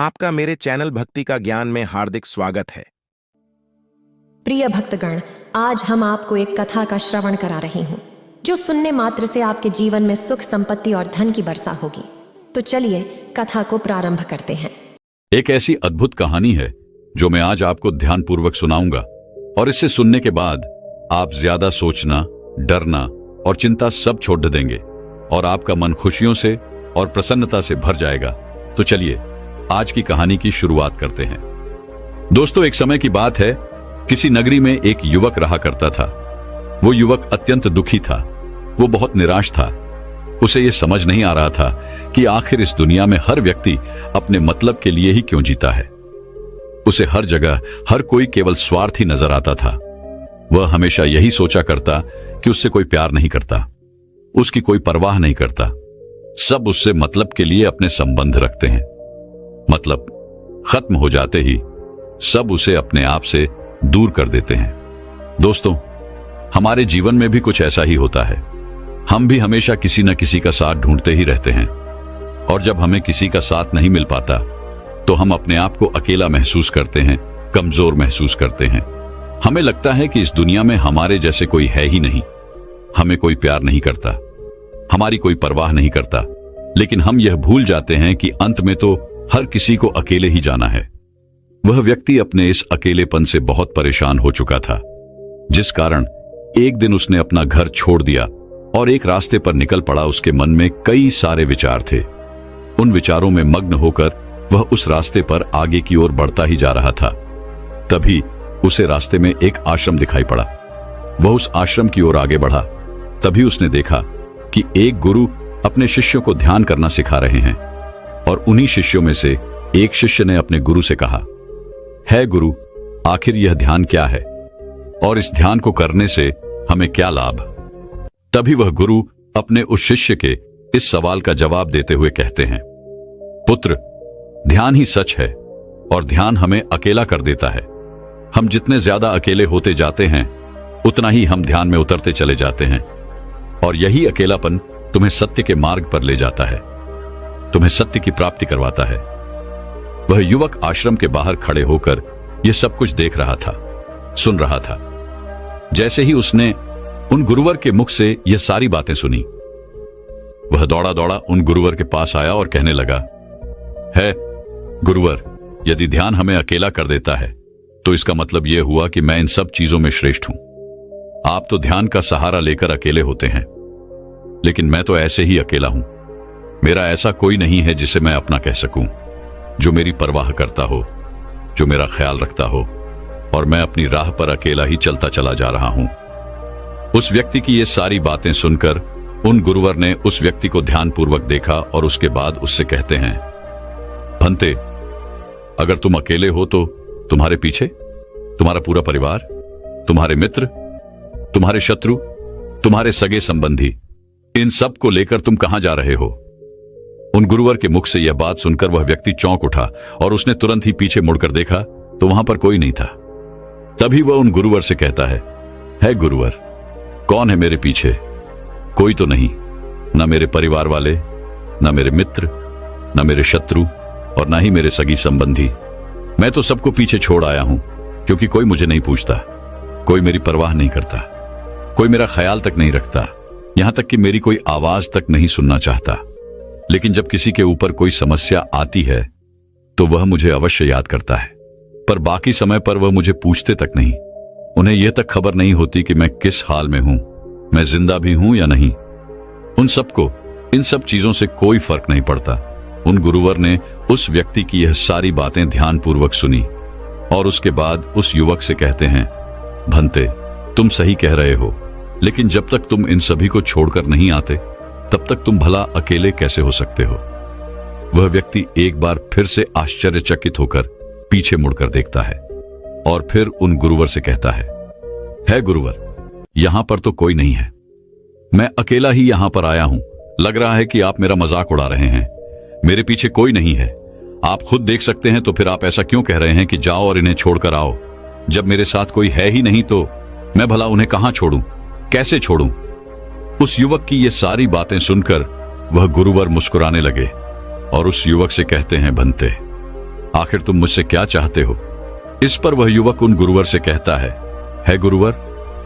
आपका मेरे चैनल भक्ति का ज्ञान में हार्दिक स्वागत है। प्रिय भक्तगण, आज हम आपको एक कथा का श्रवण करा रही हूँ जो सुनने मात्र से आपके जीवन में सुख, संपत्ति और धन की वर्षा होगी। तो चलिए कथा को प्रारंभ करते हैं। एक ऐसी अद्भुत कहानी है जो मैं आज आपको ध्यानपूर्वक सुनाऊंगा, और इससे सुनने के बाद आप ज्यादा सोचना, डरना और चिंता सब छोड़ देंगे और आपका मन खुशियों से और प्रसन्नता से भर जाएगा। तो चलिए आज की कहानी की शुरुआत करते हैं। दोस्तों, एक समय की बात है, किसी नगरी में एक युवक रहा करता था। वो युवक अत्यंत दुखी था। वो बहुत निराश था। उसे ये समझ नहीं आ रहा था कि आखिर इस दुनिया में हर व्यक्ति अपने मतलब के लिए ही क्यों जीता है। उसे हर जगह हर कोई केवल स्वार्थी नजर आता था। वह हमेशा यही सोचा करता कि उससे कोई प्यार नहीं करता, उसकी कोई परवाह नहीं करता। सब उससे मतलब के लिए अपने संबंध रखते हैं। मतलब खत्म हो जाते ही सब उसे अपने आप से दूर कर देते हैं। दोस्तों, हमारे जीवन में भी कुछ ऐसा ही होता है। हम भी हमेशा किसी न किसी का साथ ढूंढते ही रहते हैं, और जब हमें किसी का साथ नहीं मिल पाता तो हम अपने आप को अकेला महसूस करते हैं, कमजोर महसूस करते हैं। हमें लगता है कि इस दुनिया में हमारे जैसे कोई है ही नहीं। हमें कोई प्यार नहीं करता, हमारी कोई परवाह नहीं करता। लेकिन हम यह भूल जाते हैं कि अंत में तो हर किसी को अकेले ही जाना है। वह व्यक्ति अपने इस अकेलेपन से बहुत परेशान हो चुका था, जिस कारण एक दिन उसने अपना घर छोड़ दिया और एक रास्ते पर निकल पड़ा। उसके मन में कई सारे विचार थे। उन विचारों में मग्न होकर वह उस रास्ते पर आगे की ओर बढ़ता ही जा रहा था। तभी उसे रास्ते में एक आश्रम दिखाई पड़ा। वह उस आश्रम की ओर आगे बढ़ा। तभी उसने देखा कि एक गुरु अपने शिष्यों को ध्यान करना सिखा रहे हैं, और उन्हीं शिष्यों में से एक शिष्य ने अपने गुरु से कहा, है गुरु, आखिर यह ध्यान क्या है और इस ध्यान को करने से हमें क्या लाभ? तभी वह गुरु अपने उस शिष्य के इस सवाल का जवाब देते हुए कहते हैं, पुत्र, ध्यान ही सच है और ध्यान हमें अकेला कर देता है। हम जितने ज्यादा अकेले होते जाते हैं उतना ही हम ध्यान में उतरते चले जाते हैं, और यही अकेलापन तुम्हें सत्य के मार्ग पर ले जाता है, तुम्हें सत्य की प्राप्ति करवाता है। वह युवक आश्रम के बाहर खड़े होकर यह सब कुछ देख रहा था, सुन रहा था। जैसे ही उसने उन गुरुवर के मुख से यह सारी बातें सुनी, वह दौड़ा दौड़ा उन गुरुवर के पास आया और कहने लगा, है गुरुवर, यदि ध्यान हमें अकेला कर देता है तो इसका मतलब यह हुआ कि मैं इन सब चीजों में श्रेष्ठ हूं। आप तो ध्यान का सहारा लेकर अकेले होते हैं, लेकिन मैं तो ऐसे ही अकेला हूं। मेरा ऐसा कोई नहीं है जिसे मैं अपना कह सकूं, जो मेरी परवाह करता हो, जो मेरा ख्याल रखता हो, और मैं अपनी राह पर अकेला ही चलता चला जा रहा हूं। उस व्यक्ति की ये सारी बातें सुनकर उन गुरुवर ने उस व्यक्ति को ध्यानपूर्वक देखा और उसके बाद उससे कहते हैं, भंते, अगर तुम अकेले हो तो तुम्हारे पीछे तुम्हारा पूरा परिवार, तुम्हारे मित्र, तुम्हारे शत्रु, तुम्हारे सगे संबंधी, इन सब को लेकर तुम कहां जा रहे हो? उन गुरुवर के मुख से यह बात सुनकर वह व्यक्ति चौंक उठा और उसने तुरंत ही पीछे मुड़कर देखा तो वहां पर कोई नहीं था। तभी वह उन गुरुवर से कहता है गुरुवर, कौन है मेरे पीछे? कोई तो नहीं, न मेरे परिवार वाले, न मेरे मित्र, न मेरे शत्रु, और न ही मेरे सगी संबंधी। मैं तो सबको पीछे छोड़ आया हूं, क्योंकि कोई मुझे नहीं पूछता, कोई मेरी परवाह नहीं करता, कोई मेरा ख्याल तक नहीं रखता, यहां तक कि मेरी कोई आवाज तक नहीं सुनना चाहता। लेकिन जब किसी के ऊपर कोई समस्या आती है तो वह मुझे अवश्य याद करता है, पर बाकी समय पर वह मुझे पूछते तक नहीं। उन्हें यह तक खबर नहीं होती कि मैं किस हाल में हूं, मैं जिंदा भी हूं या नहीं। उन सबको इन सब चीजों से कोई फर्क नहीं पड़ता। उन गुरुवर ने उस व्यक्ति की यह सारी बातें ध्यानपूर्वक सुनी और उसके बाद उस युवक से कहते हैं, भंते, तुम सही कह रहे हो, लेकिन जब तक तुम इन सभी को छोड़कर नहीं आते तब तक तुम भला अकेले कैसे हो सकते हो? वह व्यक्ति एक बार फिर से आश्चर्यचकित होकर पीछे मुड़कर देखता है और फिर उन गुरुवर से कहता है गुरुवर, यहां पर तो कोई नहीं है, मैं अकेला ही यहां पर आया हूं। लग रहा है कि आप मेरा मजाक उड़ा रहे हैं। मेरे पीछे कोई नहीं है, आप खुद देख सकते हैं, तो फिर आप ऐसा क्यों कह रहे हैं कि जाओ और इन्हें छोड़कर आओ? जब मेरे साथ कोई है ही नहीं तो मैं भला उन्हें कहां छोड़ूं, कैसे छोड़ूं? उस युवक की ये सारी बातें सुनकर वह गुरुवर मुस्कुराने लगे और उस युवक से कहते हैं, भंते, आखिर तुम मुझसे क्या चाहते हो? इस पर वह युवक उन गुरुवर से कहता है गुरुवर,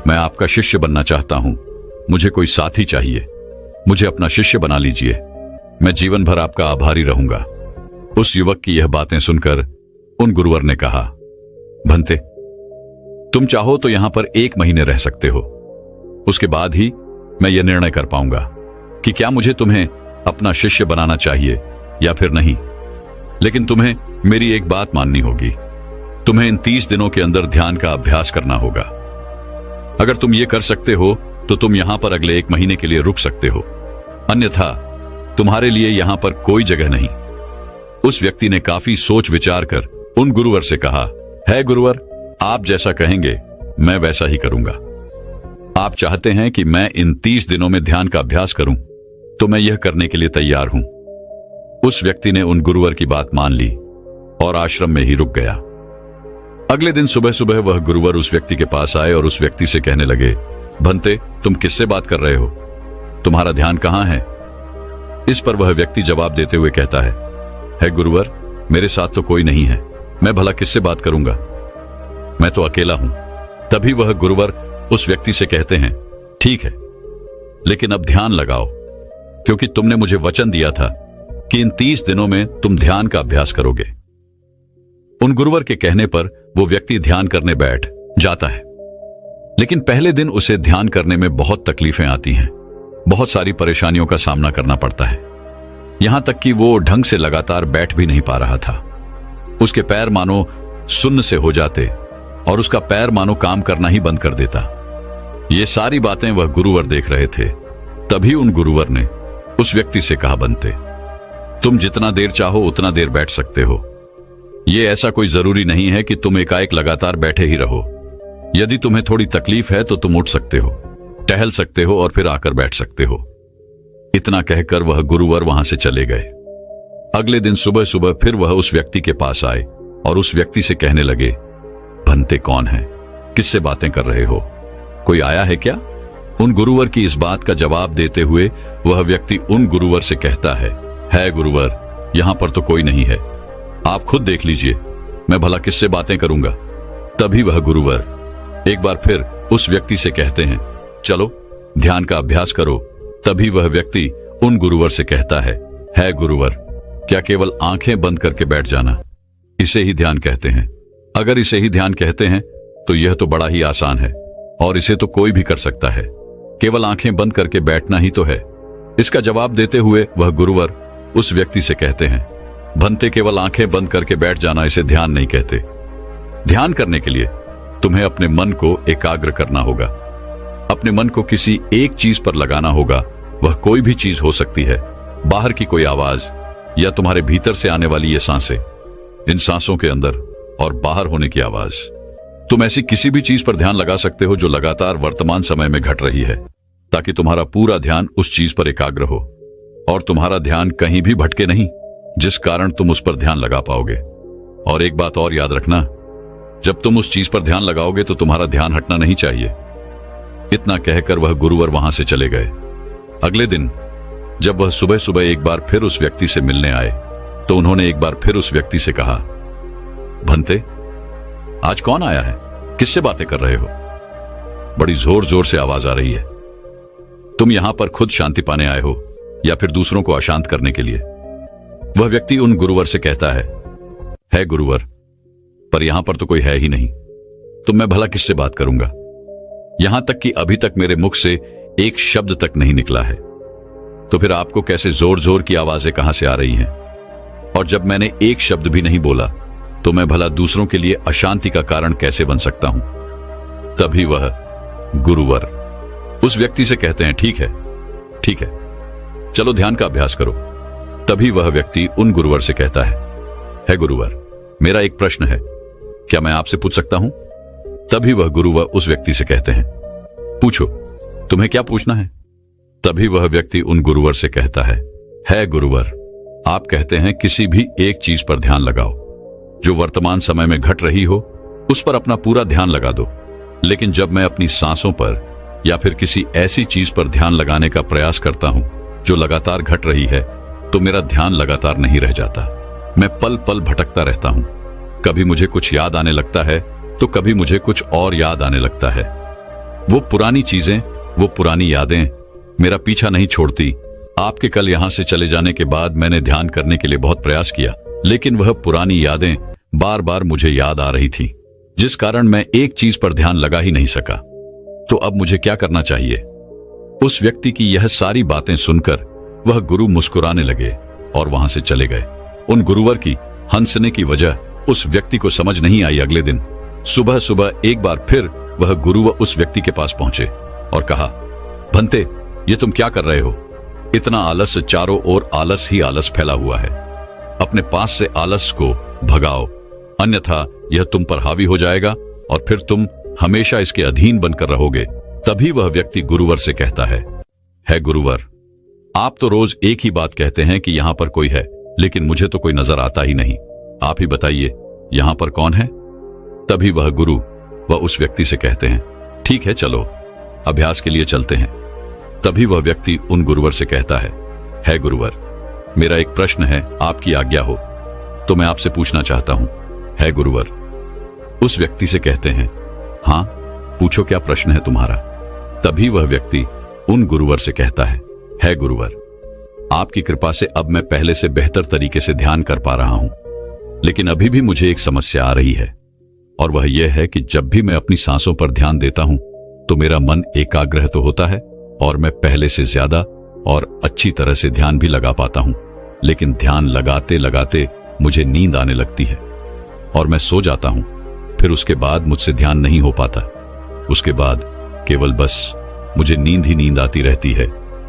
मैं आपका शिष्य बनना चाहता हूं। मुझे कोई साथी चाहिए। मुझे अपना शिष्य बना लीजिए। मैं जीवन भर आपका आभारी रहूंगा। उस युवक की यह बातें सुनकर उन गुरुवर ने कहा, भंते, तुम चाहो तो यहां पर 1 महीने रह सकते हो। उसके बाद ही मैं यह निर्णय कर पाऊंगा कि क्या मुझे तुम्हें अपना शिष्य बनाना चाहिए या फिर नहीं। लेकिन तुम्हें मेरी एक बात माननी होगी। तुम्हें इन 30 दिनों के अंदर ध्यान का अभ्यास करना होगा। अगर तुम ये कर सकते हो तो तुम यहां पर अगले 1 महीने के लिए रुक सकते हो, अन्यथा तुम्हारे लिए यहां पर कोई जगह नहीं। उस व्यक्ति ने काफी सोच विचार कर उन गुरुवर से कहा, है गुरुवर, आप जैसा कहेंगे मैं वैसा ही करूंगा। आप चाहते हैं कि मैं इन 30 दिनों में ध्यान का अभ्यास करूं, तो मैं यह करने के लिए तैयार हूं। उस व्यक्ति ने उन गुरुवर की बात मान ली और आश्रम में ही रुक गया। अगले दिन सुबह सुबह वह गुरुवर उस व्यक्ति के पास आए और उस व्यक्ति से कहने लगे, भंते, तुम किससे बात कर रहे हो? तुम्हारा ध्यान कहां है? इस पर वह व्यक्ति जवाब देते हुए कहता है गुरुवर, मेरे साथ तो कोई नहीं है। मैं भला किससे बात करूंगा? मैं तो अकेला हूं। तभी वह गुरुवर उस व्यक्ति से कहते हैं, ठीक है, लेकिन अब ध्यान लगाओ, क्योंकि तुमने मुझे वचन दिया था कि इन 30 दिनों में तुम ध्यान का अभ्यास करोगे। उन गुरुवर के कहने पर वो व्यक्ति ध्यान करने बैठ जाता है। लेकिन पहले दिन उसे ध्यान करने में बहुत तकलीफें आती हैं। बहुत सारी परेशानियों का सामना करना पड़ता है। यहां तक कि वो ढंग से लगातार बैठ भी नहीं पा रहा था। उसके पैर मानो सुन्न से हो जाते और उसका पैर मानो काम करना ही बंद कर देता। ये सारी बातें वह गुरुवर देख रहे थे। तभी उन गुरुवर ने उस व्यक्ति से कहा, बनते, तुम जितना देर चाहो उतना देर बैठ सकते हो। ये ऐसा कोई जरूरी नहीं है कि तुम एकाएक लगातार बैठे ही रहो। यदि तुम्हें थोड़ी तकलीफ है तो तुम उठ सकते हो, टहल सकते हो और फिर आकर बैठ सकते हो। इतना कहकर वह गुरुवर वहां से चले गए। अगले दिन सुबह सुबह फिर वह उस व्यक्ति के पास आए और उस व्यक्ति से कहने लगे, भंते कौन है? किससे बातें कर रहे हो? कोई आया है क्या? उन गुरुवर की इस बात का जवाब देते हुए वह व्यक्ति उन गुरुवर से कहता है गुरुवर, यहां पर तो कोई नहीं है। आप खुद देख लीजिए, मैं भला किससे बातें करूंगा। तभी वह गुरुवर एक बार फिर उस व्यक्ति से कहते हैं, चलो ध्यान का अभ्यास करो। तभी वह व्यक्ति उन गुरुवर से कहता है गुरुवर, क्या केवल आंखें बंद करके बैठ जाना, इसे ही ध्यान कहते हैं? अगर इसे ही ध्यान कहते हैं तो यह तो बड़ा ही आसान है और इसे तो कोई भी कर सकता है। केवल आंखें बंद करके बैठना ही तो है। इसका जवाब देते हुए वह गुरुवर उस व्यक्ति से कहते हैं, भंते, केवल आंखें बंद करके बैठ जाना इसे ध्यान नहीं कहते। ध्यान करने के लिए तुम्हें अपने मन को एकाग्र करना होगा। अपने मन को किसी एक चीज पर लगाना होगा। वह कोई भी चीज हो सकती है, बाहर की कोई आवाज या तुम्हारे भीतर से आने वाली ये सांसें, इन सांसों के अंदर और बाहर होने की आवाज। तुम ऐसी किसी भी चीज पर ध्यान लगा सकते हो जो लगातार वर्तमान समय में घट रही है, ताकि तुम्हारा पूरा ध्यान उस चीज पर एकाग्र हो और तुम्हारा ध्यान कहीं भी भटके नहीं, जिस कारण तुम उस पर ध्यान लगा पाओगे। और एक बात और याद रखना, जब तुम उस चीज पर ध्यान लगाओगे तो तुम्हारा ध्यान हटना नहीं चाहिए। इतना कहकर वह गुरुवर वहां से चले गए। अगले दिन जब वह सुबह सुबह एक बार फिर उस व्यक्ति से मिलने आए तो उन्होंने एक बार फिर उस व्यक्ति से कहा, भंते, आज कौन आया है? किससे बातें कर रहे हो? बड़ी जोर जोर से आवाज आ रही है। तुम यहां पर खुद शांति पाने आए हो या फिर दूसरों को अशांत करने के लिए? वह व्यक्ति उन गुरुवर से कहता है गुरुवर, पर यहां पर तो कोई है ही नहीं, तो मैं भला किससे बात करूंगा? यहां तक कि अभी तक मेरे मुख से एक शब्द तक नहीं निकला है, तो फिर आपको कैसे जोर जोर की आवाजें कहां से आ रही हैं? और जब मैंने एक शब्द भी नहीं बोला तो मैं भला दूसरों के लिए अशांति का कारण कैसे बन सकता हूं? तभी वह गुरुवर उस व्यक्ति से कहते हैं, ठीक है, चलो ध्यान का अभ्यास करो। तभी वह व्यक्ति उन गुरुवर से कहता है गुरुवर, मेरा एक प्रश्न है, क्या मैं आपसे पूछ सकता हूं? तभी वह गुरुवर उस व्यक्ति से कहते हैं, पूछो, तुम्हें क्या पूछना है? तभी वह व्यक्ति उन गुरुवर से कहता है गुरुवर, आप कहते हैं किसी भी एक चीज पर ध्यान लगाओ जो वर्तमान समय में घट रही हो, उस पर अपना पूरा ध्यान लगा दो। लेकिन जब मैं अपनी सांसों पर या फिर किसी ऐसी चीज पर ध्यान लगाने का प्रयास करता हूं जो लगातार घट रही है, तो मेरा ध्यान लगातार नहीं रह जाता। मैं पल पल भटकता रहता हूं। कभी मुझे कुछ याद आने लगता है तो कभी मुझे कुछ और याद आने लगता है। वो पुरानी चीजें, वो पुरानी यादें मेरा पीछा नहीं छोड़ती। आपके कल यहां से चले जाने के बाद मैंने ध्यान करने के लिए बहुत प्रयास किया, लेकिन वह पुरानी यादें बार बार मुझे याद आ रही थी, जिस कारण मैं एक चीज पर ध्यान लगा ही नहीं सका। तो अब मुझे क्या करना चाहिए? उस व्यक्ति की यह सारी बातें सुनकर वह गुरु मुस्कुराने लगे और वहां से चले गए। उन गुरुवर की हंसने की वजह उस व्यक्ति को समझ नहीं आई। अगले दिन सुबह सुबह एक बार फिर वह गुरु उस व्यक्ति के पास पहुंचे और कहा, भंते, ये तुम क्या कर रहे हो? इतना आलस, चारों ओर आलस ही आलस फैला हुआ है। अपने पास से आलस को भगाओ, अन्यथा यह तुम पर हावी हो जाएगा और फिर तुम हमेशा इसके अधीन बनकर रहोगे। तभी वह व्यक्ति गुरुवर से कहता है गुरुवर, आप तो रोज एक ही बात कहते हैं कि यहां पर कोई है, लेकिन मुझे तो कोई नजर आता ही नहीं। आप ही बताइए, यहां पर कौन है? तभी वह गुरु वह उस व्यक्ति से कहते हैं, ठीक है, चलो अभ्यास के लिए चलते हैं। तभी वह व्यक्ति उन गुरुवर से कहता है गुरुवर, मेरा एक प्रश्न है, आपकी आज्ञा हो तो मैं आपसे पूछना चाहता हूं। है गुरुवर। उस व्यक्ति से कहते हैं, हां पूछो, क्या प्रश्न है तुम्हारा? तभी वह व्यक्ति उन गुरुवर से कहता है गुरुवर, आपकी कृपा से अब मैं पहले से बेहतर तरीके से ध्यान कर पा रहा हूं, लेकिन अभी भी मुझे एक समस्या आ रही है, और वह यह है कि जब भी मैं अपनी सांसों पर ध्यान देता हूं तो मेरा मन एकाग्र तो होता है और मैं पहले से ज्यादा और अच्छी तरह से ध्यान भी लगा पाता हूं, लेकिन ध्यान लगाते लगाते मुझे नींद आने लगती है और मैं सो जाता हूं। फिर उसके बाद मुझसे ध्यान नहीं हो पाता। उसके बाद केवल बस मुझे नींद ही नींद आती रहती है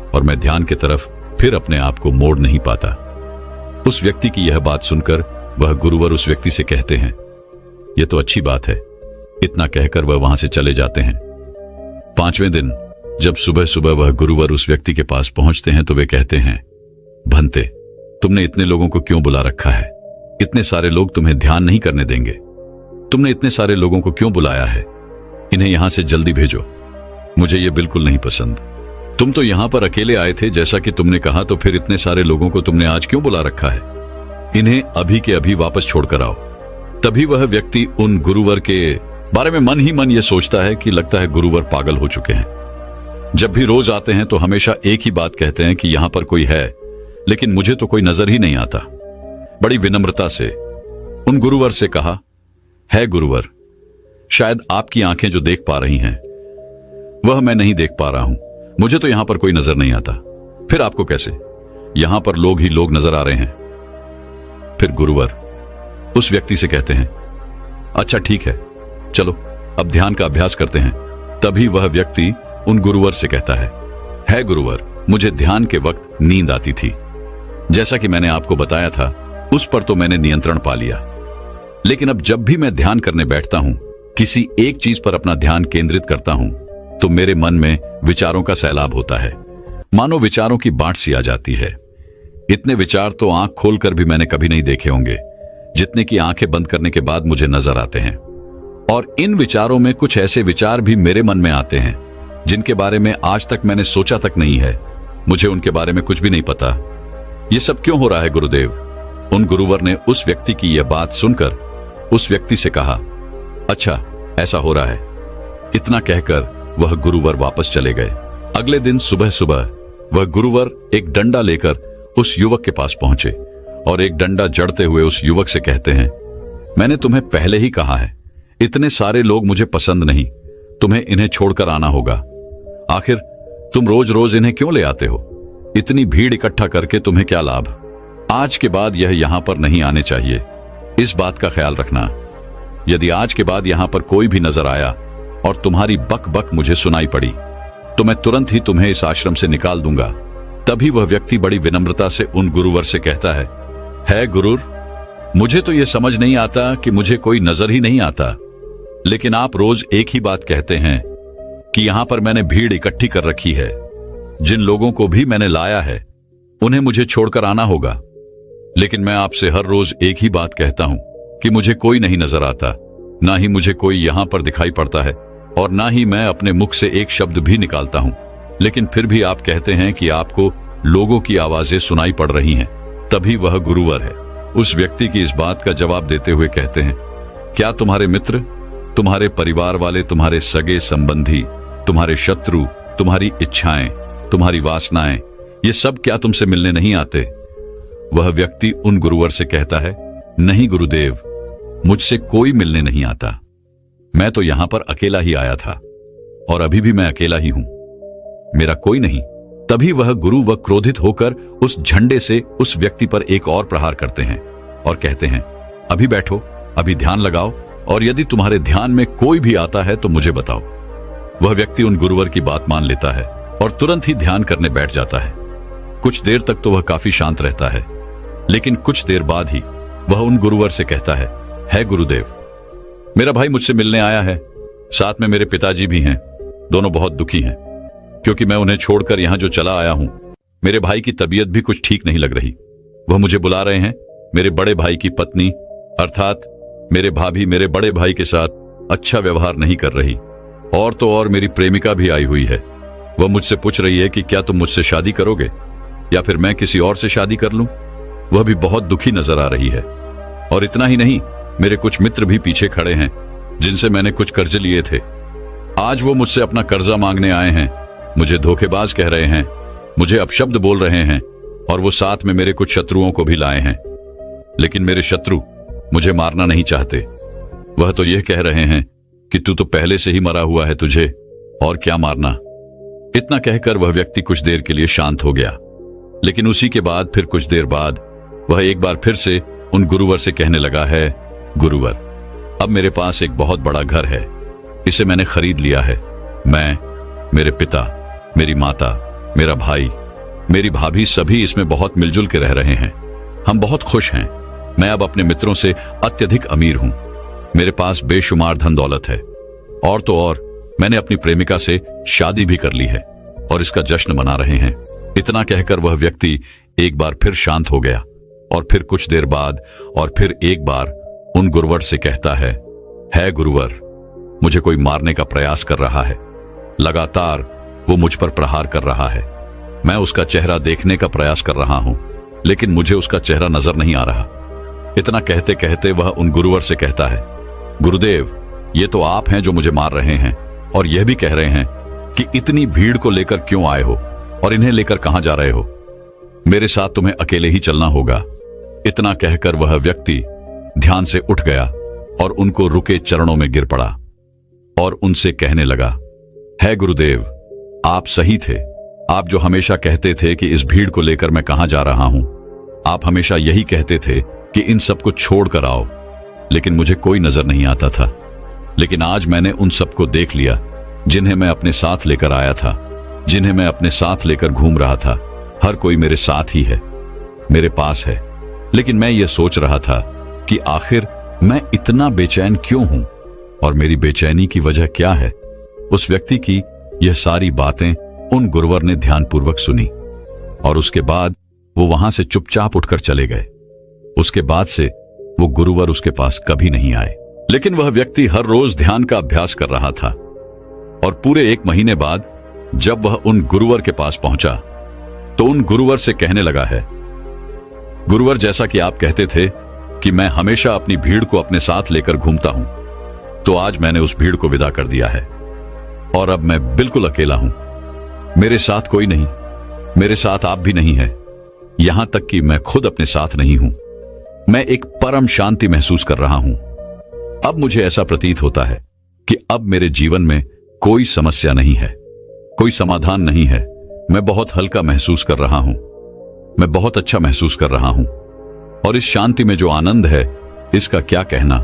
और मैं ध्यान की तरफ फिर अपने आप को मोड़ नहीं पाता। उस व्यक्ति की यह बात सुनकर वह गुरुवर उस व्यक्ति से कहते हैं, यह तो अच्छी बात है। इतना कहकर वह वहां से चले जाते हैं। 5वें दिन जब सुबह सुबह वह गुरुवर उस व्यक्ति के पास पहुंचते हैं तो वे कहते हैं, भंते, तुमने इतने लोगों को क्यों बुला रखा है? इतने सारे लोग तुम्हें ध्यान नहीं करने देंगे। तुमने इतने सारे लोगों को क्यों बुलाया है? इन्हें यहां से जल्दी भेजो। मुझे ये बिल्कुल नहीं पसंद। तुम तो यहां पर अकेले आए थे जैसा कि तुमने कहा, तो फिर इतने सारे लोगों को तुमने आज क्यों बुला रखा है? इन्हें अभी के अभी वापस छोड़कर आओ। तभी वह व्यक्ति उन गुरुवर के बारे में मन ही मन यह सोचता है कि लगता है गुरुवर पागल हो चुके हैं। जब भी रोज आते हैं तो हमेशा एक ही बात कहते हैं कि यहां पर कोई है, लेकिन मुझे तो कोई नजर ही नहीं आता। बड़ी विनम्रता से उन गुरुवर से कहा, है गुरुवर, शायद आपकी आंखें जो देख पा रही हैं वह मैं नहीं देख पा रहा हूं। मुझे तो यहां पर कोई नजर नहीं आता, फिर आपको कैसे? यहां पर लोग ही लोग नजर आ रहे हैं। फिर गुरुवर उस व्यक्ति से कहते हैं, अच्छा ठीक है, चलो अब ध्यान का अभ्यास करते हैं। तभी वह व्यक्ति उन गुरुवर से कहता है गुरुवर, मुझे ध्यान के वक्त नींद आती थी। जैसा कि मैंने आपको बताया था, उस पर तो मैंने नियंत्रण पा लिया, लेकिन अब जब भी मैं ध्यान करने बैठता हूं, किसी एक चीज पर अपना ध्यान केंद्रित करता हूं, तो मेरे मन में विचारों का सैलाब होता है, मानो विचारों की बाढ़ सी आ जाती है। इतने विचार तो आंख खोलकर भी मैंने कभी नहीं देखे होंगे, जितने की आंखें बंद करने के बाद मुझे नजर आते हैं। और इन विचारों में कुछ ऐसे विचार भी मेरे मन में आते हैं जिनके बारे में आज तक मैंने सोचा तक नहीं है। मुझे उनके बारे में कुछ भी नहीं पता। यह सब क्यों हो रहा है गुरुदेव? उन गुरुवर ने उस व्यक्ति की यह बात सुनकर उस व्यक्ति से कहा, अच्छा ऐसा हो रहा है। इतना कहकर वह गुरुवर वापस चले गए। अगले दिन सुबह सुबह वह गुरुवर एक डंडा लेकर उस युवक के पास पहुंचे और एक डंडा जड़ते हुए उस युवक से कहते हैं, मैंने तुम्हें पहले ही कहा है, इतने सारे लोग मुझे पसंद नहीं, तुम्हें इन्हें छोड़कर आना होगा। आखिर तुम रोज रोज इन्हें क्यों ले आते हो? इतनी भीड़ इकट्ठा करके तुम्हें क्या लाभ? आज के बाद यह यहां पर नहीं आने चाहिए। इस बात का ख्याल रखना। यदि आज के बाद यहां पर कोई भी नजर आया और तुम्हारी बक बक मुझे सुनाई पड़ी, तो मैं तुरंत ही तुम्हें इस आश्रम से निकाल दूंगा। तभी वह व्यक्ति बड़ी विनम्रता से उन गुरुवर से कहता है गुरुर, मुझे तो यह समझ नहीं आता कि मुझे कोई नजर ही नहीं आता, लेकिन आप रोज एक ही बात कहते हैं कि यहां पर मैंने भीड़ इकट्ठी कर रखी है। जिन लोगों को भी मैंने लाया है उन्हें मुझे छोड़कर आना होगा, लेकिन मैं आपसे हर रोज एक ही बात कहता हूं कि मुझे कोई नहीं नजर आता, ना ही मुझे कोई यहां पर दिखाई पड़ता है और ना ही मैं अपने मुख से एक शब्द भी निकालता हूं, लेकिन फिर भी आप कहते हैं कि आपको लोगों की आवाजें सुनाई पड़ रही हैं। तभी वह गुरुवर उस व्यक्ति की इस बात का जवाब देते हुए कहते हैं, क्या तुम्हारे मित्र, तुम्हारे परिवार वाले, तुम्हारे सगे संबंधी, तुम्हारे शत्रु, तुम्हारी इच्छाएं, तुम्हारी वासनाएं, ये सब क्या तुमसे मिलने नहीं आते? वह व्यक्ति उन गुरुवर से कहता है, नहीं गुरुदेव, मुझसे कोई मिलने नहीं आता। मैं तो यहां पर अकेला ही आया था और अभी भी मैं अकेला ही हूं, मेरा कोई नहीं। तभी वह गुरु व क्रोधित होकर उस झंडे से उस व्यक्ति पर एक और प्रहार करते हैं और कहते हैं, अभी बैठो, अभी ध्यान लगाओ, और यदि तुम्हारे ध्यान में कोई भी आता है तो मुझे बताओ। वह व्यक्ति उन गुरुवर की बात मान लेता है और तुरंत ही ध्यान करने बैठ जाता है। कुछ देर तक तो वह काफी शांत रहता है, लेकिन कुछ देर बाद ही वह उन गुरुवर से कहता है गुरुदेव, मेरा भाई मुझसे मिलने आया है, साथ में मेरे पिताजी भी हैं। दोनों बहुत दुखी हैं क्योंकि मैं उन्हें छोड़कर यहां जो चला आया हूं। मेरे भाई की तबीयत भी कुछ ठीक नहीं लग रही। वह मुझे बुला रहे हैं। मेरे बड़े भाई की पत्नी अर्थात मेरे भाभी मेरे बड़े भाई के साथ अच्छा व्यवहार नहीं कर रही, और तो और मेरी प्रेमिका भी आई हुई है। वह मुझसे पूछ रही है कि क्या तुम मुझसे शादी करोगे या फिर मैं किसी और से शादी कर लूं। वह भी बहुत दुखी नजर आ रही है। और इतना ही नहीं, मेरे कुछ मित्र भी पीछे खड़े हैं जिनसे मैंने कुछ कर्ज लिए थे। आज वो मुझसे अपना कर्जा मांगने आए हैं, मुझे धोखेबाज कह रहे हैं, मुझे अपशब्द बोल रहे हैं, और वो साथ में मेरे कुछ शत्रुओं को भी लाए हैं। लेकिन मेरे शत्रु मुझे मारना नहीं चाहते। वह तो यह कह रहे हैं कि तू तो पहले से ही मरा हुआ है, तुझे और क्या मारना। इतना कहकर वह व्यक्ति कुछ देर के लिए शांत हो गया, लेकिन उसी के बाद फिर कुछ देर बाद वह एक बार फिर से उन गुरुवर से कहने लगा है, गुरुवर, अब मेरे पास एक बहुत बड़ा घर है, इसे मैंने खरीद लिया है। मैं, मेरे पिता, मेरी माता, मेरा भाई, मेरी भाभी सभी इसमें बहुत मिलजुल के रह रहे हैं। हम बहुत खुश हैं। मैं अब अपने मित्रों से अत्यधिक अमीर हूं। मेरे पास बेशुमार धन दौलत है, और तो और मैंने अपनी प्रेमिका से शादी भी कर ली है और इसका जश्न मना रहे हैं। इतना कहकर वह व्यक्ति एक बार फिर शांत हो गया और फिर कुछ देर बाद और फिर एक बार उन गुरुवर से कहता है गुरुवर, मुझे कोई मारने का प्रयास कर रहा है। लगातार वो मुझ पर प्रहार कर रहा है। मैं उसका चेहरा देखने का प्रयास कर रहा हूं, लेकिन मुझे उसका चेहरा नजर नहीं आ रहा। इतना कहते कहते वह उन गुरुवर से कहता है, गुरुदेव, ये तो आप हैं जो मुझे मार रहे हैं और यह भी कह रहे हैं कि इतनी भीड़ को लेकर क्यों आए हो और इन्हें लेकर कहां जा रहे हो। मेरे साथ तुम्हें अकेले ही चलना होगा। इतना कहकर वह व्यक्ति ध्यान से उठ गया और उनको रुके चरणों में गिर पड़ा और उनसे कहने लगा, है गुरुदेव, आप सही थे। आप जो हमेशा कहते थे कि इस भीड़ को लेकर मैं कहां जा रहा हूं, आप हमेशा यही कहते थे कि इन सबको छोड़कर आओ, लेकिन मुझे कोई नजर नहीं आता था। लेकिन आज मैंने उन सबको देख लिया जिन्हें मैं अपने साथ लेकर आया था, जिन्हें मैं अपने साथ लेकर घूम रहा था। हर कोई मेरे साथ ही है, मेरे पास है। लेकिन मैं यह सोच रहा था कि आखिर मैं इतना बेचैन क्यों हूं और मेरी बेचैनी की वजह क्या है। उस व्यक्ति की यह सारी बातें उन गुरुवर ने ध्यानपूर्वक सुनी और उसके बाद वो वहां से चुपचाप उठकर चले गए। उसके बाद से वो गुरुवर उसके पास कभी नहीं आए। लेकिन वह व्यक्ति हर रोज ध्यान का अभ्यास कर रहा था और पूरे 1 महीने बाद जब वह उन गुरुवर के पास पहुंचा तो उन गुरुवर से कहने लगा है, गुरुवर, जैसा कि आप कहते थे कि मैं हमेशा अपनी भीड़ को अपने साथ लेकर घूमता हूं, तो आज मैंने उस भीड़ को विदा कर दिया है और अब मैं बिल्कुल अकेला हूं। मेरे साथ कोई नहीं, मेरे साथ आप भी नहीं है, यहां तक कि मैं खुद अपने साथ नहीं हूं। मैं एक परम शांति महसूस कर रहा हूं। अब मुझे ऐसा प्रतीत होता है कि अब मेरे जीवन में कोई समस्या नहीं है, कोई समाधान नहीं है। मैं बहुत हल्का महसूस कर रहा हूं, मैं बहुत अच्छा महसूस कर रहा हूं, और इस शांति में जो आनंद है इसका क्या कहना।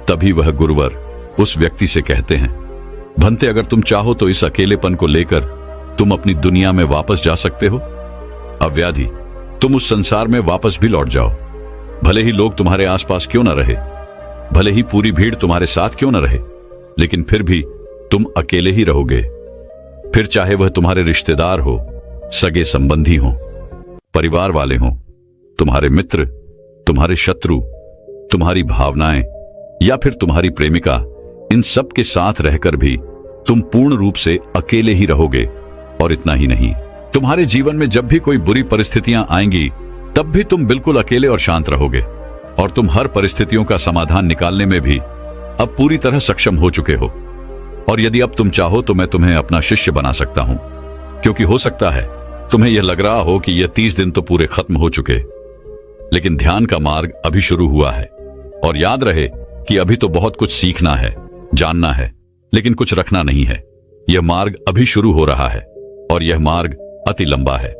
तभी वह गुरुवर उस व्यक्ति से कहते हैं, भंते, अगर तुम चाहो तो इस अकेलेपन को लेकर तुम अपनी दुनिया में वापस जा सकते हो। अव्याधि, तुम उस संसार में वापस भी लौट जाओ। भले ही लोग तुम्हारे आसपास क्यों न रहे, भले ही पूरी भीड़ तुम्हारे साथ क्यों न रहे, लेकिन फिर भी तुम अकेले ही रहोगे। फिर चाहे वह तुम्हारे रिश्तेदार हो, सगे संबंधी हो, परिवार वाले हो, तुम्हारे मित्र, तुम्हारे शत्रु, तुम्हारी भावनाएं या फिर तुम्हारी प्रेमिका, इन सब के साथ रहकर भी तुम पूर्ण रूप से अकेले ही रहोगे। और इतना ही नहीं, तुम्हारे जीवन में जब भी कोई बुरी परिस्थितियां आएंगी तब भी तुम बिल्कुल अकेले और शांत रहोगे। और तुम हर परिस्थितियों का समाधान निकालने में भी अब पूरी तरह सक्षम हो चुके हो। और यदि अब तुम चाहो तो मैं तुम्हें अपना शिष्य बना सकता हूं, क्योंकि हो सकता है तुम्हें यह लग रहा हो कि यह 30 दिन तो पूरे खत्म हो चुके, लेकिन ध्यान का मार्ग अभी शुरू हुआ है। और याद रहे कि अभी तो बहुत कुछ सीखना है, जानना है, लेकिन कुछ रखना नहीं है। यह मार्ग अभी शुरू हो रहा है और यह मार्ग अति लंबा है,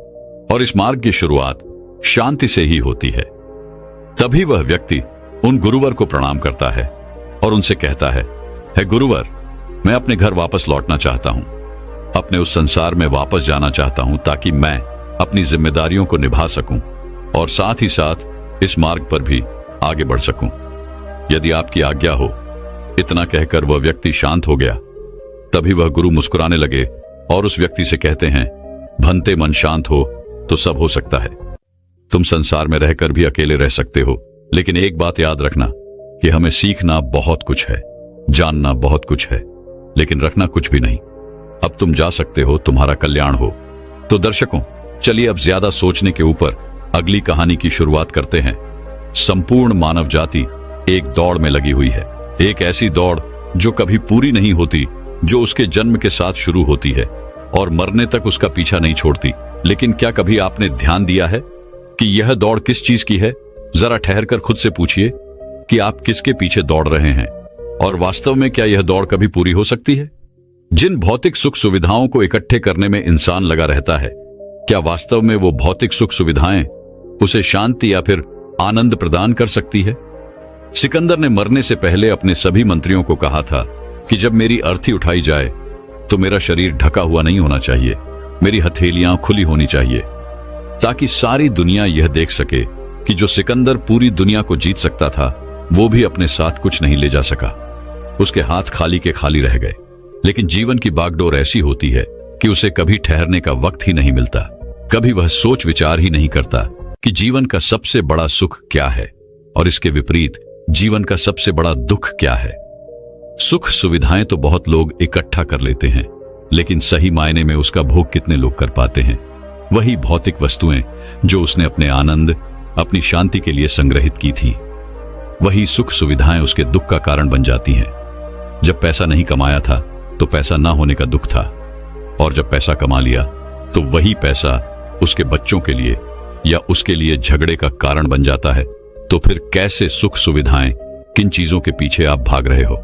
और इस मार्ग की शुरुआत शांति से ही होती है। तभी वह व्यक्ति उन गुरुवर को प्रणाम करता है और उनसे कहता है, हे गुरुवर, मैं अपने घर वापस लौटना चाहता हूं, अपने उस संसार में वापस जाना चाहता हूं, ताकि मैं अपनी जिम्मेदारियों को निभा सकूं और साथ ही साथ इस मार्ग पर भी आगे बढ़ सकूं। यदि आपकी आज्ञा हो। इतना कहकर वह व्यक्ति शांत हो गया। तभी वह गुरु मुस्कुराने लगे और उस व्यक्ति से कहते हैं, भंते मन शांत हो तो सब हो सकता है। तुम संसार में रहकर भी अकेले रह सकते हो, लेकिन एक बात याद रखना कि हमें सीखना बहुत कुछ है, जानना बहुत कुछ है, लेकिन रखना कुछ भी नहीं। अब तुम जा सकते हो, तुम्हारा कल्याण हो। तो दर्शकों, चलिए अब ज्यादा सोचने के ऊपर अगली कहानी की शुरुआत करते हैं। संपूर्ण मानव जाति एक दौड़ में लगी हुई है, एक ऐसी दौड़ जो कभी पूरी नहीं होती, जो उसके जन्म के साथ शुरू होती है और मरने तक उसका पीछा नहीं छोड़ती। लेकिन क्या कभी आपने ध्यान दिया है कि यह दौड़ किस चीज की है? जरा ठहरकर खुद से पूछिए कि आप किसके पीछे दौड़ रहे हैं, और वास्तव में क्या यह दौड़ कभी पूरी हो सकती है? जिन भौतिक सुख सुविधाओं को इकट्ठे करने में इंसान लगा रहता है, क्या वास्तव में वो भौतिक सुख सुविधाएं उसे शांति या फिर आनंद प्रदान कर सकती है? सिकंदर ने मरने से पहले अपने सभी मंत्रियों को कहा था कि जब मेरी अर्थी उठाई जाए तो मेरा शरीर ढका हुआ नहीं होना चाहिए, मेरी हथेलियां खुली होनी चाहिए, ताकि सारी दुनिया यह देख सके कि जो सिकंदर पूरी दुनिया को जीत सकता था, वो भी अपने साथ कुछ नहीं ले जा सका। उसके हाथ खाली के खाली रह गए। लेकिन जीवन की बागडोर ऐसी होती है कि उसे कभी ठहरने का वक्त ही नहीं मिलता। कभी वह सोच विचार ही नहीं करता कि जीवन का सबसे बड़ा सुख क्या है और इसके विपरीत जीवन का सबसे बड़ा दुख क्या है। सुख सुविधाएं तो बहुत लोग इकट्ठा कर लेते हैं, लेकिन सही मायने में उसका भोग कितने लोग कर पाते हैं? वही भौतिक वस्तुएं जो उसने अपने आनंद, अपनी शांति के लिए संग्रहित की थी, वही सुख सुविधाएं उसके दुख का कारण बन जाती हैं। जब पैसा नहीं कमाया था तो पैसा ना होने का दुख था, और जब पैसा कमा लिया तो वही पैसा उसके बच्चों के लिए या उसके लिए झगड़े का कारण बन जाता है। तो फिर कैसे सुख सुविधाएं, किन चीजों के पीछे आप भाग रहे हो?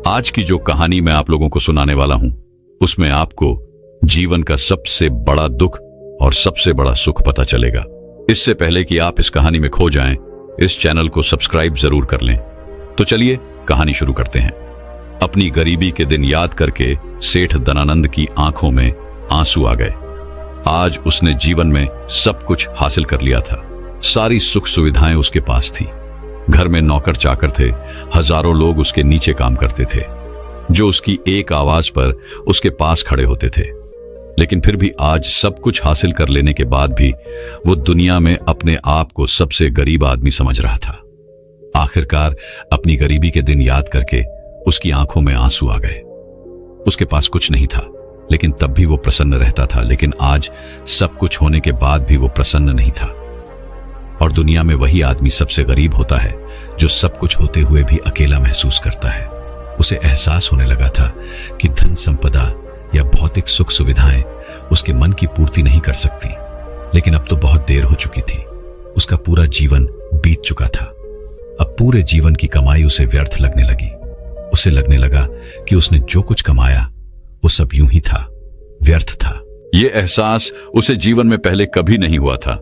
आज की जो कहानी मैं आप लोगों को सुनाने वाला हूं, उसमें आपको जीवन का सबसे बड़ा दुख और सबसे बड़ा सुख पता चलेगा। इससे पहले कि आप इस कहानी में खो जाएं, इस चैनल को सब्सक्राइब जरूर कर लें। तो चलिए कहानी शुरू करते हैं। अपनी गरीबी के दिन याद करके सेठ धनानंद की आंखों में आंसू आ गए। आज उसने जीवन में सब कुछ हासिल कर लिया था। सारी सुख सुविधाएं उसके पास थी। घर में नौकर चाकर थे, हजारों लोग उसके नीचे काम करते थे, जो उसकी एक आवाज पर उसके पास खड़े होते थे। लेकिन फिर भी आज सब कुछ हासिल कर लेने के बाद भी वो दुनिया में अपने आप को सबसे गरीब आदमी समझ रहा था। आखिरकार अपनी गरीबी के दिन याद करके उसकी आंखों में आंसू आ गए। उसके पास कुछ नहीं था, लेकिन तब भी वो प्रसन्न रहता था। लेकिन आज सब कुछ होने के बाद भी वो प्रसन्न नहीं था। और दुनिया में वही आदमी सबसे गरीब होता है जो सब कुछ होते हुए भी अकेला महसूस करता है। उसे एहसास होने लगा था कि धन संपदा या भौतिक सुख सुविधाएं उसके मन की पूर्ति नहीं कर सकती। लेकिन अब तो बहुत देर हो चुकी थी। उसका पूरा जीवन बीत चुका था। अब पूरे जीवन की कमाई उसे व्यर्थ लगने लगी। उसे लगने लगा कि उसने जो कुछ कमाया वो सब यूं ही था, व्यर्थ था। ये एहसास उसे जीवन में पहले कभी नहीं हुआ था।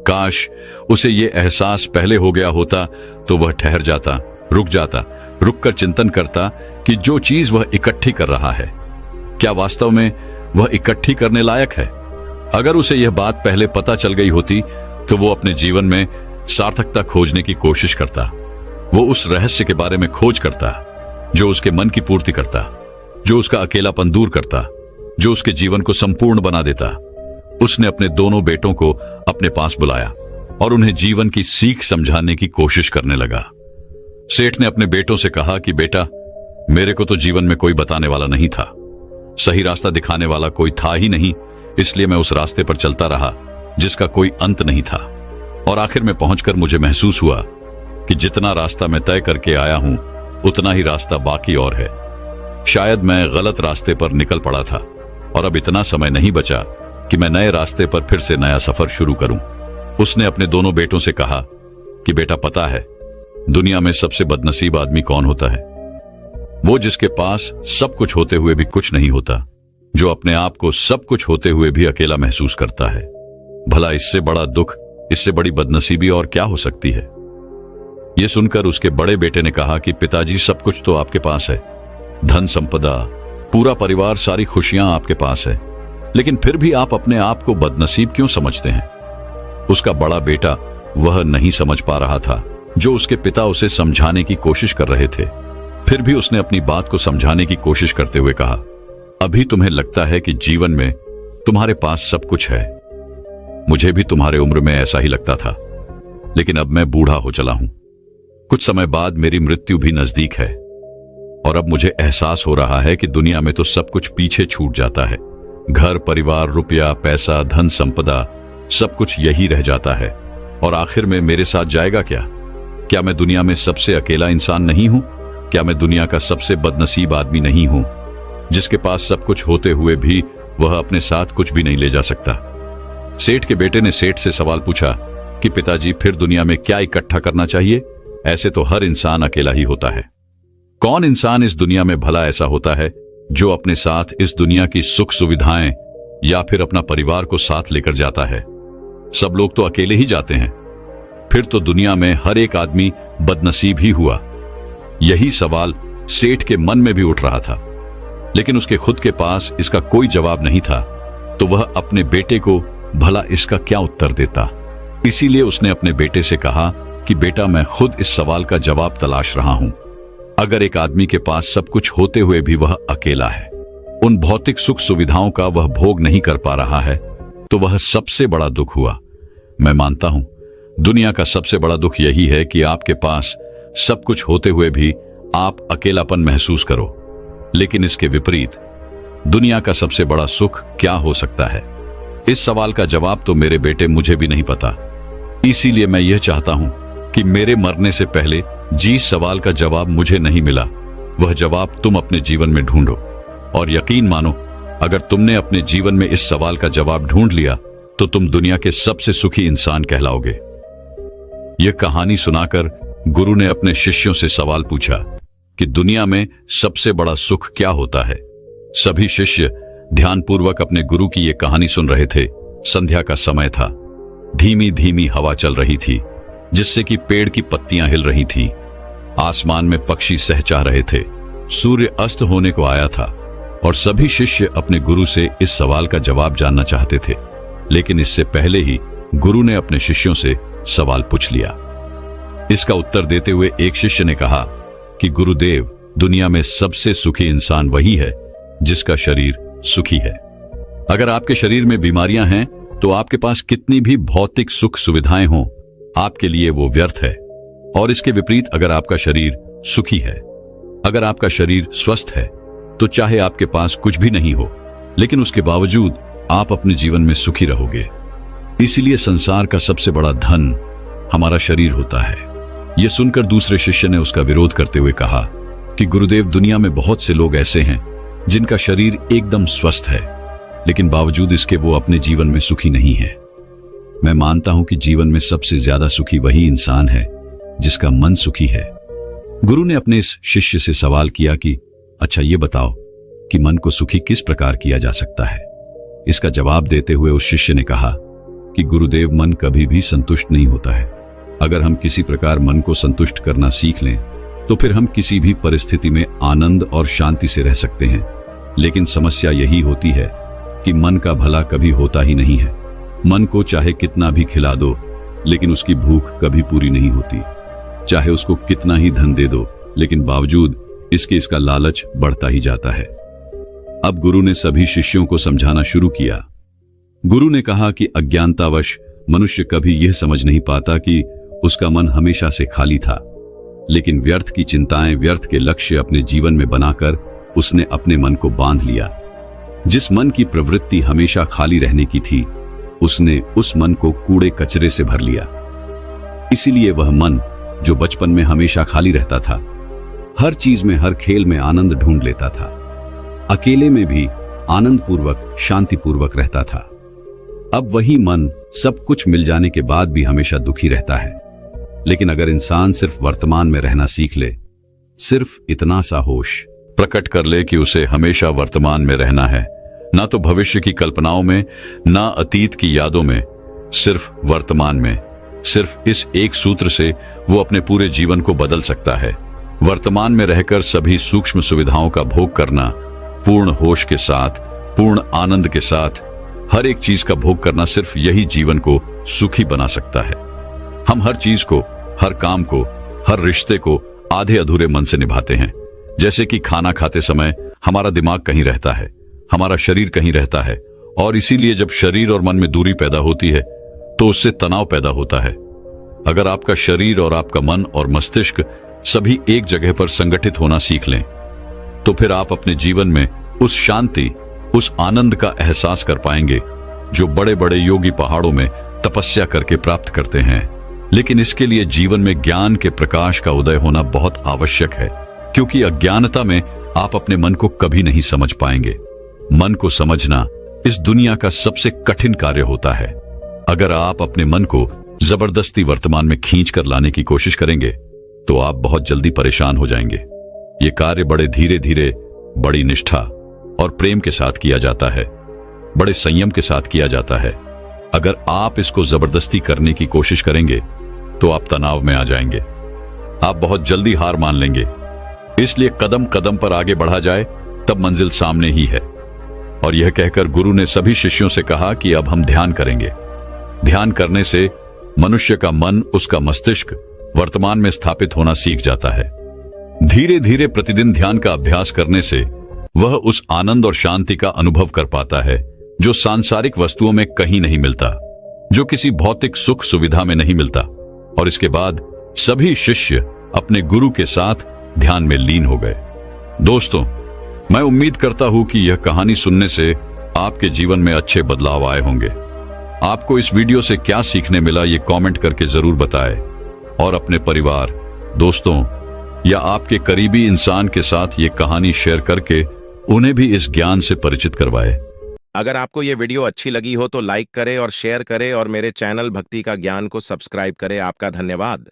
काश उसे ये एहसास पहले हो गया होता तो वह ठहर जाता, रुककर चिंतन करता कि जो चीज वह इकट्ठी कर रहा है, क्या वास्तव में वह इकट्ठी करने लायक है? अगर उसे यह बात पहले पता चल गई होती तो वो अपने जीवन में सार्थकता खोजने की कोशिश करता। वो उस रहस्य के बारे में खोज करता जो उसके मन की पूर्ति करता, जो उसका अकेलापन दूर करता, जो उसके जीवन को संपूर्ण बना देता। उसने अपने दोनों बेटों को अपने पास बुलाया और उन्हें जीवन की सीख समझाने की कोशिश करने लगा। सेठ ने अपने बेटों से कहा कि बेटा, मेरे को तो जीवन में कोई बताने वाला नहीं था, सही रास्ता दिखाने वाला कोई था ही नहीं, इसलिए मैं उस रास्ते पर चलता रहा जिसका कोई अंत नहीं था। और आखिर में पहुंचकर मुझे महसूस हुआ कि जितना रास्ता मैं तय करके आया हूं उतना ही रास्ता बाकी और है। शायद मैं गलत रास्ते पर निकल पड़ा था और अब इतना समय नहीं बचा कि मैं नए रास्ते पर फिर से नया सफर शुरू करूं। उसने अपने दोनों बेटों से कहा कि बेटा, पता है दुनिया में सबसे बदनसीब आदमी कौन होता है? वो जिसके पास सब कुछ होते हुए भी कुछ नहीं होता, जो अपने आप को सब कुछ होते हुए भी अकेला महसूस करता है। भला इससे बड़ा दुख, इससे बड़ी बदनसीबी और क्या हो सकती है? यह सुनकर उसके बड़े बेटे ने कहा कि पिताजी, सब कुछ तो आपके पास है, धन संपदा, पूरा परिवार, सारी खुशियां आपके पास है, लेकिन फिर भी आप अपने आप को बदनसीब क्यों समझते हैं? उसका बड़ा बेटा वह नहीं समझ पा रहा था जो उसके पिता उसे समझाने की कोशिश कर रहे थे। फिर भी उसने अपनी बात को समझाने की कोशिश करते हुए कहा, अभी तुम्हें लगता है कि जीवन में तुम्हारे पास सब कुछ है। मुझे भी तुम्हारे उम्र में ऐसा ही लगता था, लेकिन अब मैं बूढ़ा हो चला हूं। कुछ समय बाद मेरी मृत्यु भी नजदीक है और अब मुझे एहसास हो रहा है कि दुनिया में तो सब कुछ पीछे छूट जाता है। घर, परिवार, रुपया, पैसा, धन संपदा, सब कुछ यही रह जाता है और आखिर में मेरे साथ जाएगा क्या? क्या मैं दुनिया में सबसे अकेला इंसान नहीं हूं? क्या मैं दुनिया का सबसे बदनसीब आदमी नहीं हूं, जिसके पास सब कुछ होते हुए भी वह अपने साथ कुछ भी नहीं ले जा सकता? सेठ के बेटे ने सेठ से सवाल पूछा कि पिताजी, फिर दुनिया में क्या इकट्ठा करना चाहिए? ऐसे तो हर इंसान अकेला ही होता है। कौन इंसान इस दुनिया में भला ऐसा होता है जो अपने साथ इस दुनिया की सुख सुविधाएं या फिर अपना परिवार को साथ लेकर जाता है? सब लोग तो अकेले ही जाते हैं। फिर तो दुनिया में हर एक आदमी बदनसीब ही हुआ। यही सवाल सेठ के मन में भी उठ रहा था, लेकिन उसके खुद के पास इसका कोई जवाब नहीं था, तो वह अपने बेटे को भला इसका क्या उत्तर देता। इसीलिए उसने अपने बेटे से कहा कि बेटा, मैं खुद इस सवाल का जवाब तलाश रहा हूं। अगर एक आदमी के पास सब कुछ होते हुए भी वह अकेला है, उन भौतिक सुख सुविधाओं का वह भोग नहीं कर पा रहा है, तो वह सबसे बड़ा दुख हुआ। मैं मानता हूं दुनिया का सबसे बड़ा दुख यही है कि आपके पास सब कुछ होते हुए भी आप अकेलापन महसूस करो। लेकिन इसके विपरीत दुनिया का सबसे बड़ा सुख क्या हो सकता है? इस सवाल का जवाब तो मेरे बेटे मुझे भी नहीं पता। इसीलिए मैं यह चाहता हूं कि मेरे मरने से पहले जिस सवाल का जवाब मुझे नहीं मिला, वह जवाब तुम अपने जीवन में ढूंढो। और यकीन मानो, अगर तुमने अपने जीवन में इस सवाल का जवाब ढूंढ लिया तो तुम दुनिया के सबसे सुखी इंसान कहलाओगे। यह कहानी सुनाकर गुरु ने अपने शिष्यों से सवाल पूछा कि दुनिया में सबसे बड़ा सुख क्या होता है। सभी शिष्य ध्यानपूर्वक अपने गुरु की यह कहानी सुन रहे थे। संध्या का समय था। धीमी धीमी हवा चल रही थी, जिससे कि पेड़ की पत्तियां हिल रही थीं। आसमान में पक्षी सहचा रहे थे। सूर्य अस्त होने को आया था और सभी शिष्य अपने गुरु से इस सवाल का जवाब जानना चाहते थे। लेकिन इससे पहले ही गुरु ने अपने शिष्यों से सवाल पूछ लिया। इसका उत्तर देते हुए एक शिष्य ने कहा कि गुरुदेव, दुनिया में सबसे सुखी इंसान वही है जिसका शरीर सुखी है। अगर आपके शरीर में बीमारियां हैं तो आपके पास कितनी भी भौतिक सुख सुविधाएं हों, आपके लिए वो व्यर्थ है। और इसके विपरीत अगर आपका शरीर सुखी है, अगर आपका शरीर स्वस्थ है, तो चाहे आपके पास कुछ भी नहीं हो, लेकिन उसके बावजूद आप अपने जीवन में सुखी रहोगे। इसीलिए संसार का सबसे बड़ा धन हमारा शरीर होता है। यह सुनकर दूसरे शिष्य ने उसका विरोध करते हुए कहा कि गुरुदेव, दुनिया में बहुत से लोग ऐसे हैं जिनका शरीर एकदम स्वस्थ है, लेकिन बावजूद इसके वो अपने जीवन में सुखी नहीं है। मैं मानता हूं कि जीवन में सबसे ज्यादा सुखी वही इंसान है जिसका मन सुखी है। गुरु ने अपने इस शिष्य से सवाल किया कि अच्छा, ये बताओ कि मन को सुखी किस प्रकार किया जा सकता है। इसका जवाब देते हुए उस शिष्य ने कहा कि गुरुदेव, मन कभी भी संतुष्ट नहीं होता है। अगर हम किसी प्रकार मन को संतुष्ट करना सीख लें तो फिर हम किसी भी परिस्थिति में आनंद और शांति से रह सकते हैं। लेकिन समस्या यही होती है कि मन का भला कभी होता ही नहीं है। मन को चाहे कितना भी खिला दो, लेकिन उसकी भूख कभी पूरी नहीं होती। चाहे उसको कितना ही धन दे दो, लेकिन बावजूद इसके इसका लालच बढ़ता ही जाता है। अब गुरु ने सभी शिष्यों को समझाना शुरू किया। गुरु ने कहा कि अज्ञानतावश मनुष्य कभी यह समझ नहीं पाता कि उसका मन हमेशा से खाली था, लेकिन व्यर्थ की चिंताएं, व्यर्थ के लक्ष्य अपने जीवन में बनाकर उसने अपने मन को बांध लिया। जिस मन की प्रवृत्ति हमेशा खाली रहने की थी, उसने उस मन को कूड़े कचरे से भर लिया। इसीलिए वह मन जो बचपन में हमेशा खाली रहता था। हर चीज में, हर खेल में आनंद ढूंढ लेता था। अकेले में भी आनंद पूर्वक, शांति पूर्वक रहता था। अब वही मन सब कुछ मिल जाने के बाद भी हमेशा दुखी रहता है। लेकिन अगर इंसान सिर्फ वर्तमान में रहना सीख ले, सिर्फ इतना सा होश प्रकट कर ले कि उसे हमेशा वर्तमान में रहना है, ना तो भविष्य की कल्पनाओं में, ना अतीत की यादों में, सिर्फ वर्तमान में, सिर्फ इस एक सूत्र से वो अपने पूरे जीवन को बदल सकता है। वर्तमान में रहकर सभी सूक्ष्म सुविधाओं का भोग करना, पूर्ण होश के साथ, पूर्ण आनंद के साथ हर एक चीज का भोग करना, सिर्फ यही जीवन को सुखी बना सकता है। हम हर चीज को, हर काम को, हर रिश्ते को आधे अधूरे मन से निभाते हैं। जैसे कि खाना खाते समय हमारा दिमाग कहीं रहता है, हमारा शरीर कहीं रहता है, और इसीलिए जब शरीर और मन में दूरी पैदा होती है तो उससे तनाव पैदा होता है। अगर आपका शरीर और आपका मन और मस्तिष्क सभी एक जगह पर संगठित होना सीख लें, तो फिर आप अपने जीवन में उस शांति, उस आनंद का एहसास कर पाएंगे जो बड़े बड़े योगी पहाड़ों में तपस्या करके प्राप्त करते हैं। लेकिन इसके लिए जीवन में ज्ञान के प्रकाश का उदय होना बहुत आवश्यक है, क्योंकि अज्ञानता में आप अपने मन को कभी नहीं समझ पाएंगे। मन को समझना इस दुनिया का सबसे कठिन कार्य होता है। अगर आप अपने मन को जबरदस्ती वर्तमान में खींच कर लाने की कोशिश करेंगे तो आप बहुत जल्दी परेशान हो जाएंगे। ये कार्य बड़े धीरे धीरे, बड़ी निष्ठा और प्रेम के साथ किया जाता है, बड़े संयम के साथ किया जाता है। अगर आप इसको जबरदस्ती करने की कोशिश करेंगे तो आप तनाव में आ जाएंगे, आप बहुत जल्दी हार मान लेंगे। इसलिए कदम कदम पर आगे बढ़ा जाए तब मंजिल सामने ही है। और यह कहकर गुरु ने सभी शिष्यों से कहा कि अब हम ध्यान करेंगे। ध्यान करने से मनुष्य का मन, उसका मस्तिष्क वर्तमान में स्थापित होना सीख जाता है। धीरे धीरे प्रतिदिन ध्यान का अभ्यास करने से वह उस आनंद और शांति का अनुभव कर पाता है जो सांसारिक वस्तुओं में कहीं नहीं मिलता, जो किसी भौतिक सुख सुविधा में नहीं मिलता। और इसके बाद सभी शिष्य अपने गुरु के साथ ध्यान में लीन हो गए। दोस्तों, मैं उम्मीद करता हूं कि यह कहानी सुनने से आपके जीवन में अच्छे बदलाव आए होंगे। आपको इस वीडियो से क्या सीखने मिला, ये कमेंट करके जरूर बताएं और अपने परिवार, दोस्तों या आपके करीबी इंसान के साथ ये कहानी शेयर करके उन्हें भी इस ज्ञान से परिचित करवाएं। अगर आपको ये वीडियो अच्छी लगी हो तो लाइक करें और शेयर करें और मेरे चैनल भक्ति का ज्ञान को सब्सक्राइब करें। आपका धन्यवाद।